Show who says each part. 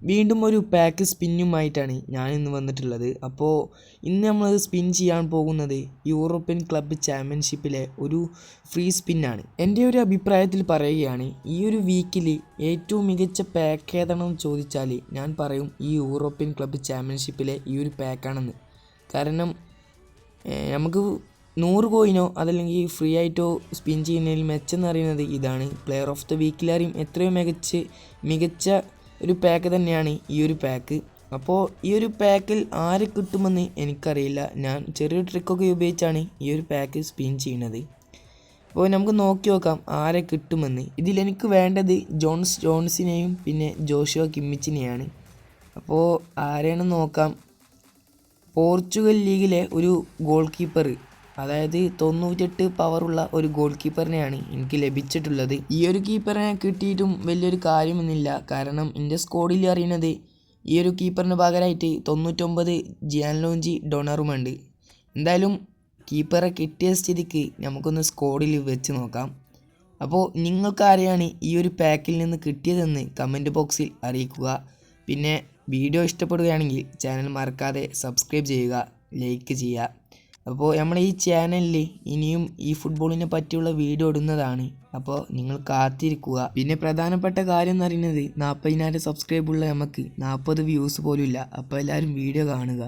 Speaker 1: വീണ്ടും ഒരു പാക്ക് സ്പിന്നുമായിട്ടാണ് ഞാൻ ഇന്ന് വന്നിട്ടുള്ളത്. അപ്പോൾ ഇന്ന് നമ്മൾ സ്പിൻ ചെയ്യാൻ പോകുന്നത് യൂറോപ്യൻ ക്ലബ്ബ് ചാമ്പ്യൻഷിപ്പിലെ ഒരു ഫ്രീ സ്പിന്നാണ്. എൻ്റെ ഒരു അഭിപ്രായത്തിൽ പറയുകയാണ്, ഈ ഒരു വീക്കിൽ ഏറ്റവും മികച്ച പാക്ക് ഏതാണെന്ന് ചോദിച്ചാൽ ഞാൻ പറയും ഈ യൂറോപ്യൻ ക്ലബ്ബ് ചാമ്പ്യൻഷിപ്പിലെ ഈ ഒരു പാക്കാണെന്ന്. കാരണം നമുക്ക് 100 കോയിനോ അതല്ലെങ്കിൽ ഫ്രീ ആയിട്ടോ സ്പിൻ ചെയ്യുന്നതിൽ മെച്ചെന്ന് പറയുന്നത് ഇതാണ്. പ്ലെയർ ഓഫ് ദ വീക്കിലേറെയും എത്രയോ മികച്ച ഒരു പാക്ക് തന്നെയാണ് ഈ ഒരു പാക്ക്. അപ്പോൾ ഈ ഒരു പാക്കിൽ ആരെ കിട്ടുമെന്ന് എനിക്കറിയില്ല. ഞാൻ ചെറിയൊരു ട്രിക്കൊക്കെ ഉപയോഗിച്ചാണ് ഈ ഒരു പാക്ക് സ്പിൻ ചെയ്യുന്നത്. അപ്പോൾ നമുക്ക് നോക്കി നോക്കാം ആരെ കിട്ടുമെന്ന്. ഇതിലെനിക്ക് വേണ്ടത് ജോൺസിനെയും പിന്നെ ജോഷുവ കിമ്മിച്ചിനെയാണ്. അപ്പോൾ ആരെയാണെന്ന് നോക്കാം. പോർച്ചുഗൽ ലീഗിലെ ഒരു ഗോൾ കീപ്പർ, അതായത് 98 പവറുള്ള ഒരു ഗോൾ കീപ്പറിനെയാണ് എനിക്ക് ലഭിച്ചിട്ടുള്ളത്. ഈ ഒരു കീപ്പറിനെ കിട്ടിയിട്ടും വലിയൊരു കാര്യമൊന്നുമില്ല. കാരണം എൻ്റെ സ്ക്വാഡിൽ അറിയുന്നത് ഈ ഒരു കീപ്പറിന് പകരമായിട്ട് 99 ജിയാൻലോഞ്ചി ഡൊണറുമുണ്ട്. എന്തായാലും കീപ്പറെ കിട്ടിയ സ്ഥിതിക്ക് നമുക്കൊന്ന് സ്ക്വാഡിൽ വെച്ച് നോക്കാം. അപ്പോൾ നിങ്ങൾക്ക് ആരെയാണ് ഈ ഒരു പാക്കിൽ നിന്ന് കിട്ടിയതെന്ന് കമൻറ്റ് ബോക്സിൽ അറിയിക്കുക. പിന്നെ വീഡിയോ ഇഷ്ടപ്പെടുകയാണെങ്കിൽ ചാനൽ മറക്കാതെ സബ്സ്ക്രൈബ് ചെയ്യുക, ലൈക്ക് ചെയ്യുക. അപ്പോൾ നമ്മുടെ ഈ ചാനലിൽ ഇനിയും ഈ ഫുട്ബോളിനെ പറ്റിയുള്ള വീഡിയോ ഇടുന്നതാണ്. അപ്പോൾ നിങ്ങൾ കാത്തിരിക്കുക. പിന്നെ പ്രധാനപ്പെട്ട കാര്യം എന്ന് പറയുന്നത് 40,000 സബ്സ്ക്രൈബുള്ള നമുക്ക് 40 വ്യൂസ് പോലും ഇല്ല. അപ്പോൾ എല്ലാവരും വീഡിയോ കാണുക.